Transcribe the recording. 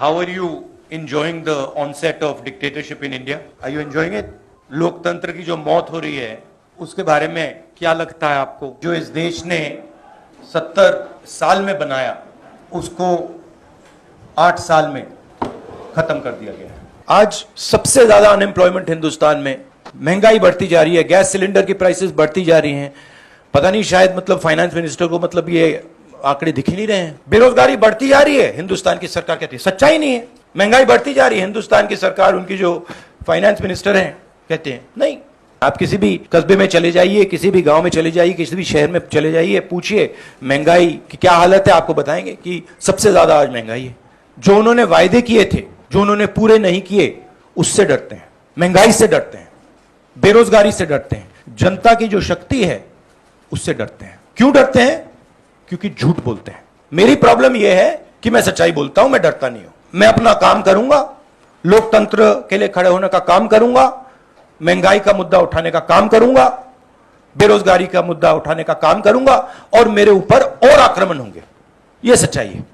How are you enjoying the onset of dictatorship in India? Are you enjoying it? लोकतंत्र की जो मौत हो रही है उसके बारे में क्या लगता है आपको? जो इस देश ने 70 साल में बनाया उसको 8 साल में खत्म कर दिया गया है। आज सबसे ज्यादा अनएम्प्लॉयमेंट हिंदुस्तान में, महंगाई बढ़ती जा रही है, गैस सिलेंडर की प्राइसेस बढ़ती जा रही हैं। पता नहीं शायद मतलब फाइनेंस मिनिस्टर को मतलब ये आंकड़े दिख ही नहीं रहे हैं। बेरोजगारी बढ़ती जा रही है, हिंदुस्तान की सरकार कहती है सच्चाई नहीं है। महंगाई बढ़ती जा रही है, हिंदुस्तान की सरकार, उनकी जो फाइनेंस मिनिस्टर हैं कहते हैं नहीं। आप किसी भी कस्बे में चले जाइए, किसी भी गांव में चले जाइए, किसी भी शहर में चले जाइए, पूछिए महंगाई की क्या हालत है, आपको बताएंगे कि सबसे ज्यादा आज महंगाई है। जो उन्होंने वायदे किए थे, जो उन्होंने पूरे नहीं किए, उससे डरते हैं, महंगाई से डरते हैं, बेरोजगारी से डरते हैं, जनता की जो शक्ति है उससे डरते हैं। क्यों डरते हैं? क्योंकि झूठ बोलते हैं। मेरी प्रॉब्लम यह है कि मैं सच्चाई बोलता हूं, मैं डरता नहीं हूं। मैं अपना काम करूंगा, लोकतंत्र के लिए खड़े होने का काम करूंगा, महंगाई का मुद्दा उठाने का काम करूंगा, बेरोजगारी का मुद्दा उठाने का काम करूंगा, और मेरे ऊपर और आक्रमण होंगे। यह सच्चाई है।